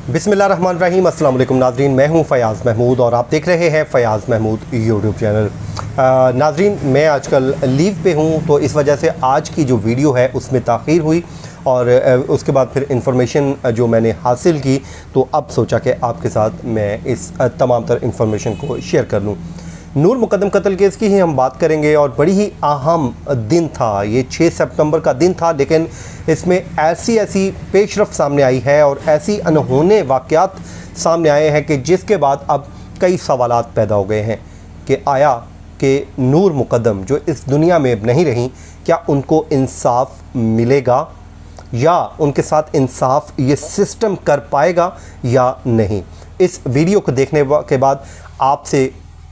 बिस्मिल्लाहिर्रहमानिर्रहीम। अस्सलाम वालेकुम नाज़रीन, मैं हूं फ़याज़ महमूद और आप देख रहे हैं फ़याज़ महमूद यूट्यूब चैनल। नाज़रीन, मैं आजकल लीव पे हूं तो इस वजह से आज की जो वीडियो है उसमें ताख़ीर हुई और उसके बाद फिर इंफॉर्मेशन जो मैंने हासिल की तो अब सोचा कि आपके साथ मैं इस तमाम तर इंफॉर्मेशन को शेयर कर लूँ। नूर मुकद्दम कत्ल केस की ही हम बात करेंगे और बड़ी ही अहम दिन था, ये 6 सितंबर का दिन था, लेकिन इसमें ऐसी पेशरफ सामने आई है और ऐसी अनहोने वाक़यात सामने आए हैं कि जिसके बाद अब कई सवालात पैदा हो गए हैं कि आया कि नूर मुकद्दम जो इस दुनिया में अब नहीं रहीं, क्या उनको इंसाफ मिलेगा या उनके साथ इंसाफ ये सिस्टम कर पाएगा या नहीं। इस वीडियो को देखने के बाद आपसे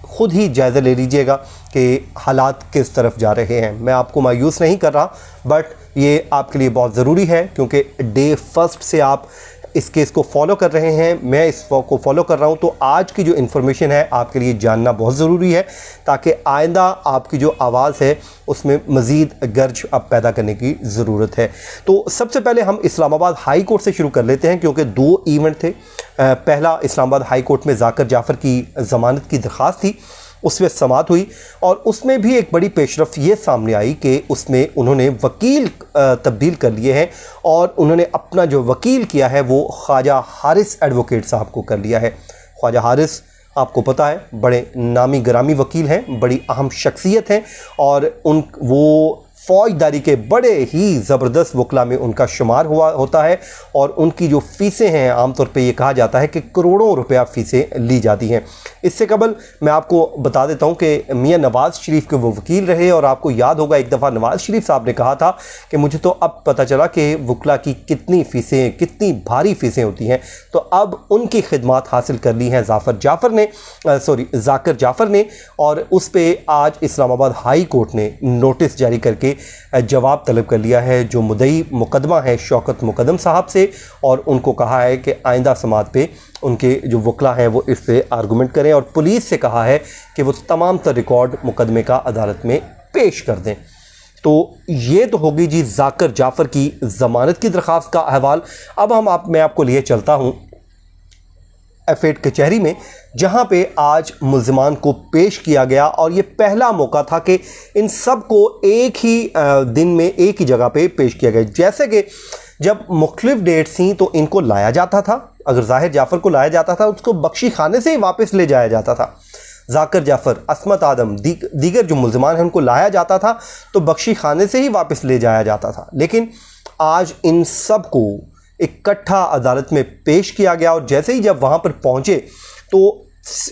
ख़ुद ही जायज़ा ले लीजिएगा कि हालात किस तरफ जा रहे हैं। मैं आपको मायूस नहीं कर रहा, बट ये आपके लिए बहुत ज़रूरी है क्योंकि डे फर्स्ट से आप इस केस को फॉलो कर रहे हैं, मैं इस को फॉलो कर रहा हूं, तो आज की जो इन्फॉर्मेशन है आपके लिए जानना बहुत ज़रूरी है ताकि आइंदा आपकी जो आवाज़ है उसमें मज़ीद गर्ज अब पैदा करने की ज़रूरत है। तो सबसे पहले हम इस्लामाबाद हाई कोर्ट से शुरू कर लेते हैं क्योंकि 2 इवेंट थे। पहला इस्लामाबाद हाई कोर्ट में जाकर जाफ़र की ज़मानत की दरख्वास्त थी, उसमें समाअत हुई और उसमें भी एक बड़ी पेशरफ ये सामने आई कि उसमें उन्होंने वकील तब्दील कर लिए हैं और उन्होंने अपना जो वकील किया है वो ख्वाजा हारिस एडवोकेट साहब को कर लिया है। ख्वाजा हारिस आपको पता है बड़े नामी ग्रामी वकील हैं, बड़ी अहम शख्सियत हैं और वो फ़ौजदारी के बड़े ही ज़बरदस्त वकला में उनका शुमार होता है और उनकी जो फ़ीसें हैं आमतौर पे ये कहा जाता है कि करोड़ों रुपया फ़ीसें ली जाती हैं। इससे कबल मैं आपको बता देता हूँ कि मियाँ नवाज़ शरीफ के वो वकील रहे और आपको याद होगा एक दफ़ा नवाज़ शरीफ साहब ने कहा था कि मुझे तो अब पता चला कि वकला की कितनी फ़ीसें, कितनी भारी फ़ीसें होती हैं। तो अब उनकी खिदमात हासिल कर ली हैं ज़ाकर जाफ़र ने और उस पर आज इस्लामाबाद हाई कोर्ट ने नोटिस जारी करके जवाब तलब कर लिया है जो मुद्दई मुकदमा है शौकत मुकद्दम साहब से, और उनको कहा है कि आइंदा समात पे उनके जो वकला हैं वो इस पे आर्गूमेंट करें और पुलिस से कहा है कि वो तमाम तर रिकॉर्ड मुकदमे का अदालत में पेश कर दें। तो ये तो होगी जी ज़ाकर जाफ़र की ज़मानत की दरख्वास्त का अहवाल। अब मैं आपको लिए चलता हूँ F8 कचहरी में, जहाँ पे आज मुल्ज़िमान को पेश किया गया और ये पहला मौका था कि इन सब को एक ही दिन में एक ही जगह पे पेश किया गया। जैसे कि जब मुख्तलिफ डेट्स थी तो इनको लाया जाता था, अगर ज़ाहिर जाफ़र को लाया जाता था उसको बख्शी खाने से ही वापस ले जाया जाता था। ज़ाकर जाफ़र, अस्मत आदम, दीगर जो मुल्ज़िमान हैं उनको लाया जाता था तो बख्शी खाने से ही वापस ले जाया जाता था। लेकिन आज इन सब को इकट्ठा अदालत में पेश किया गया और जैसे ही जब वहाँ पर पहुँचे तो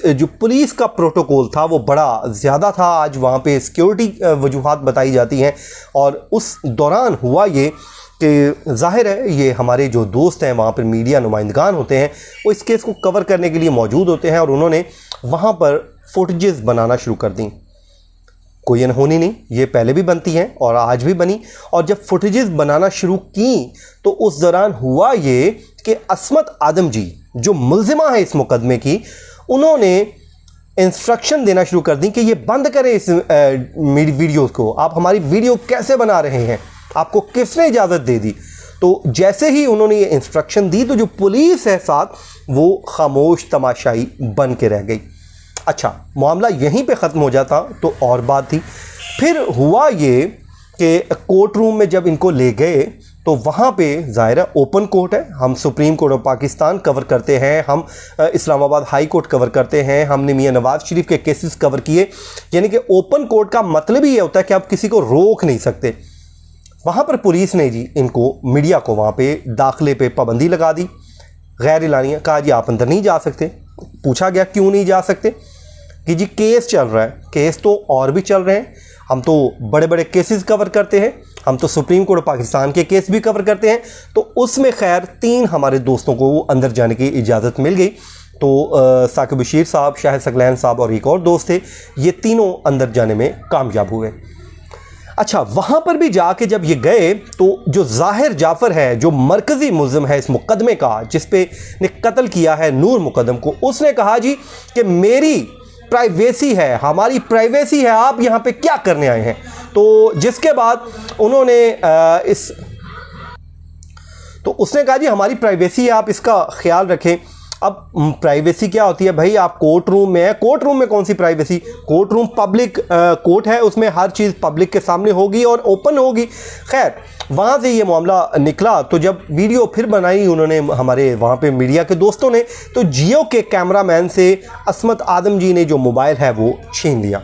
जो पुलिस का प्रोटोकॉल था वो बड़ा ज़्यादा था। आज वहाँ पे सिक्योरिटी वजूहात बताई जाती हैं और उस दौरान हुआ ये कि ज़ाहिर है ये हमारे जो दोस्त हैं वहाँ पर मीडिया नुमाइंदगान होते हैं वो इस केस को कवर करने के लिए मौजूद होते हैं और उन्होंने वहाँ पर फुटेजेस बनाना शुरू कर दी। कोई अनहोनी नहीं, ये पहले भी बनती हैं और आज भी बनी। और जब फुटेजेस बनाना शुरू की तो उस दौरान हुआ ये कि अस्मत आदम जी जो मुल्ज़िमा है इस मुकदमे की, उन्होंने इंस्ट्रक्शन देना शुरू कर दी कि ये बंद करें इस वीडियो को, आप हमारी वीडियो कैसे बना रहे हैं, आपको किसने इजाज़त दे दी। तो जैसे ही उन्होंने ये इंस्ट्रक्शन दी तो जो पुलिस है साथ वो खामोश तमाशाई बन के रह गई। अच्छा, मामला यहीं पे ख़त्म हो जाता तो और बात थी। फिर हुआ ये कि कोर्ट रूम में जब इनको ले गए तो वहाँ पे ज़ाहिर है ओपन कोर्ट है, हम supreme court of Pakistan cover करते हैं, हम इस्लामाबाद हाई कोर्ट कवर करते हैं, हमने मियाँ नवाज़ शरीफ के केसेस कवर किए। यानी कि ओपन कोर्ट का मतलब ही ये होता है कि आप किसी को रोक नहीं सकते। वहाँ पर पुलिस ने जी इनको, मीडिया को वहाँ पे दाखिले पे पाबंदी लगा दी, गैर एलानिया, कहा जी आप अंदर नहीं जा सकते। पूछा गया क्यों नहीं जा सकते, कि जी केस चल रहा है। केस तो और भी चल रहे हैं, हम तो बड़े बड़े केसेस कवर करते हैं, हम तो सुप्रीम कोर्ट ऑफ पाकिस्तान के केस भी कवर करते हैं। तो उसमें खैर 3 हमारे दोस्तों को अंदर जाने की इजाज़त मिल गई। तो साकिब बशीर साहब, शाहिद सकलैन साहब और एक और दोस्त थे, ये तीनों अंदर जाने में कामयाब हुए। अच्छा, वहाँ पर भी जाके जब ये गए तो जो ज़ाहिर जाफ़र है जो मरकज़ी मुल्ज़िम है इस मुकदमे का, जिस पे ने कत्ल किया है नूर मुकद्दम को, उसने कहा जी कि मेरी प्राइवेसी है, हमारी प्राइवेसी है, आप यहाँ पे क्या करने आए हैं। तो जिसके बाद उन्होंने तो उसने कहा जी हमारी प्राइवेसी है, आप इसका ख्याल रखें। अब प्राइवेसी क्या होती है भाई, आप कोर्ट रूम में है, कोर्ट रूम में कौन सी privacy, court room public court है, उसमें हर चीज़ पब्लिक के सामने होगी और ओपन होगी। खैर वहाँ से ये मामला निकला, तो जब वीडियो फिर बनाई उन्होंने हमारे वहाँ पे मीडिया के दोस्तों ने, तो जियो के कैमरामैन से असमत आदम जी ने जो मोबाइल है वो छीन लिया।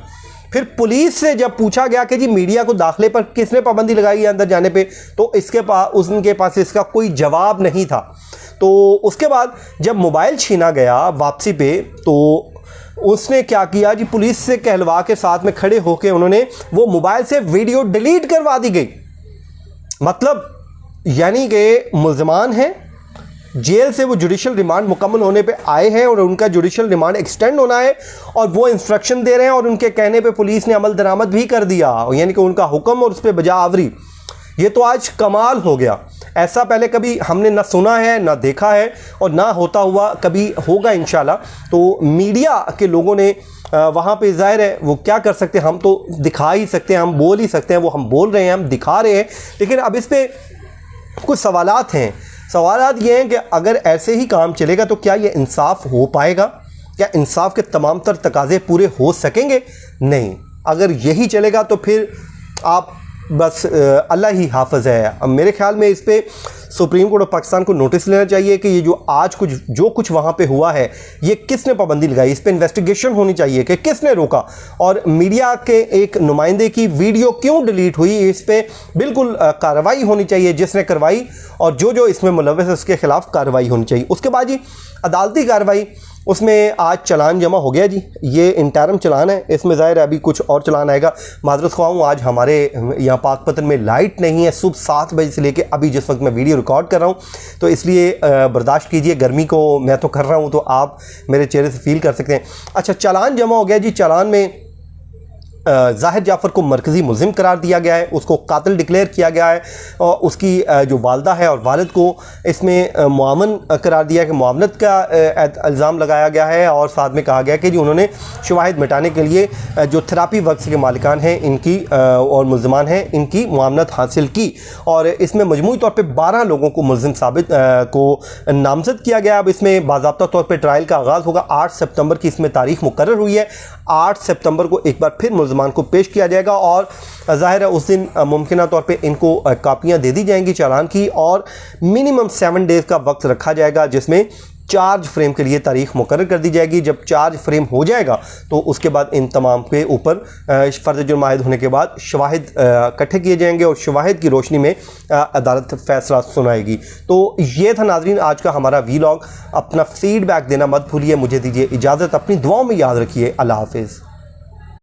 फिर पुलिस से जब पूछा गया कि जी मीडिया को दाखिले पर किसने पाबंदी लगाई है अंदर जाने पे, तो उनके पास इसका कोई जवाब नहीं था। तो उसके बाद जब मोबाइल छीना गया वापसी पे, तो उसने क्या किया जी, पुलिस से कहलवा के साथ में खड़े होकर उन्होंने वो मोबाइल से वीडियो डिलीट करवा दी गई। मतलब यानी कि मुल्ज़मान हैं, जेल से वो जुडिशल रिमांड मुकम्मल होने पे आए हैं और उनका जुडिशल रिमांड एक्सटेंड होना है, और वो इंस्ट्रक्शन दे रहे हैं और उनके कहने पे पुलिस ने अमल दरामद भी कर दिया, यानी कि उनका हुक्म और उस पर बजा आवरी। ये तो आज कमाल हो गया, ऐसा पहले कभी हमने ना सुना है ना देखा है, और ना होता हुआ कभी होगा इंशाल्लाह। तो मीडिया के लोगों ने वहाँ पे ज़ाहिर है वो क्या कर सकते हैं, हम तो दिखा ही सकते हैं, हम बोल ही सकते हैं, वो हम बोल रहे हैं, हम दिखा रहे हैं। लेकिन अब इस पर कुछ सवालात हैं। सवालात ये हैं कि अगर ऐसे ही काम चलेगा तो क्या ये इंसाफ हो पाएगा, क्या इंसाफ के तमाम तर तकाज़े पूरे हो सकेंगे? नहीं। अगर यही चलेगा तो फिर आप बस अल्लाह ही हाफ़िज़ है। अब मेरे ख्याल में इस पर सुप्रीम कोर्ट ऑफ पाकिस्तान को नोटिस लेना चाहिए कि ये जो आज जो कुछ वहाँ पे हुआ है, ये किसने पाबंदी लगाई, इस पर इन्वेस्टिगेशन होनी चाहिए कि किसने रोका, और मीडिया के एक नुमाइंदे की वीडियो क्यों डिलीट हुई, इस पर बिल्कुल कार्रवाई होनी चाहिए जिसने करवाई, और जो इसमें मुलव्वस है उसके ख़िलाफ़ कार्रवाई होनी चाहिए। उसके बाद जी अदालती कार्रवाई, उसमें आज चलान जमा हो गया जी, ये इंटरम चलान है, इसमें ज़ाहिर है अभी कुछ और चलान आएगा। माज़रत ख्वाह हूँ, आज हमारे यहाँ पाकपतन में लाइट नहीं है, सुबह 7 बजे से लेके अभी जिस वक्त मैं वीडियो रिकॉर्ड कर रहा हूँ, तो इसलिए बर्दाश्त कीजिए, गर्मी को मैं तो कर रहा हूँ, तो आप मेरे चेहरे से फील कर सकते हैं। अच्छा, चलान जमा हो गया जी। चलान में ज़ाहिर जाफ़र को मरकज़ी मुल्ज़िम करार दिया गया है, उसको कातिल डिक्लेयर किया गया है, और उसकी जो वालदा है और वालिद को इसमें मुआवन करार दिया कि मुआवनत का इल्ज़ाम लगाया गया है, और साथ में कहा गया कि जी उन्होंने शवाहिद मिटाने के लिए जो थेरापी वर्क्स के मालिकान हैं इनकी और मुल्ज़मान हैं इनकी मुआवनत हासिल की, और इसमें मजमूई तौर पर 12 लोगों को मुल्ज़िम साबित को नामज़द किया गया। अब इसमें बाज़ाब्ता तौर पर ट्रायल का आगाज़ होगा। 8 सितंबर की इसमें तारीख मुकर्रर हुई है। 8 सितंबर को एक बार फिर मुल्ज़मान को पेश किया जाएगा, और ज़ाहिर है उस दिन मुमकिन तौर पे इनको कापियाँ दे दी जाएंगी चालान की, और मिनिमम 7 डेज़ का वक्त रखा जाएगा जिसमें चार्ज फ्रेम के लिए तारीख मुकर्रर कर दी जाएगी। जब चार्ज फ्रेम हो जाएगा तो उसके बाद इन तमाम के ऊपर फ़र्ज़ जुर्म आयद होने के बाद शवाहिद इकट्ठे किए जाएंगे, और शवाहिद की रोशनी में अदालत फ़ैसला सुनाएगी। तो ये था नाज़रीन आज का हमारा वीलॉग। अपना फ़ीडबैक देना मत भूलिए। मुझे दीजिए इजाज़त, अपनी दुआओं में याद रखिए। अल्लाह हाफ़िज़।